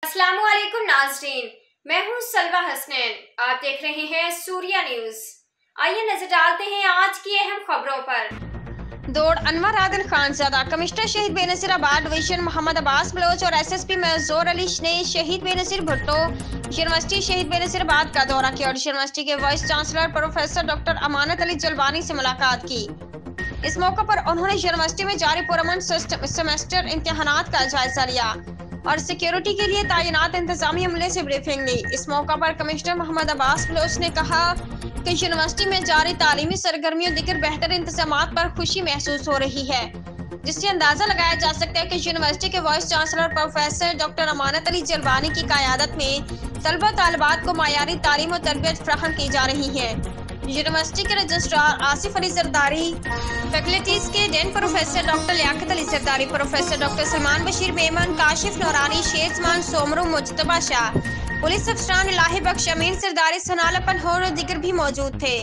अस्सलाम वालेकुम नाज़रीन, मैं हूँ सलवा हसनैन। आप देख रहे हैं सूर्या न्यूज। आइए नजर डालते हैं आज की अहम खबरों पर। दौड़ अनवर आदिल खानज़ादा, कमिश्नर शहीद बेनज़ीराबाद डिवीजन मोहम्मद अब्बास बलोच और एसएसपी मंजूर अली ने शहीद बेनज़ीर भुट्टो यूनिवर्सिटी शहीद बेनज़ीराबाद का दौरा किया और यूनिवर्सिटी के vice chancellor professor doctor Amanat Ali जलवानी से मुलाकात की। इस मौके पर उन्होंने यूनिवर्सिटी में जारी पुरअमन सेमेस्टर इम्तिहानात का जायजा लिया और सिक्योरिटी के लिए तैनात इंतजामी अमले से ब्रीफिंग ली। इस मौका पर कमिश्नर मोहम्मद अब्बास बलोच ने कहा कि यूनिवर्सिटी में जारी तालीमी सरगर्मियों दिगर बेहतर इंतजामात पर खुशी महसूस हो रही है, जिससे अंदाजा लगाया जा सकता है कि यूनिवर्सिटी के vice chancellor professor doctor Amanat Ali जलवानी की क़यादत में तलबा तालिबात को मायारी तालीम और तरबियत फराहम की जा रही है। यूनिवर्सिटी के रजिस्ट्रार आसिफ अली जरदारी, फैकल्टीज के dean professor doctor Liaquat Ali Zardari, professor doctor Salman Bashir Memon, Kashif Noorani, Shehzaman Soomro, Mujtaba Shah, police अफसरान इलाही बख्श, अमीन जरदारी, सनाल अपन और दीगर भी मौजूद थे।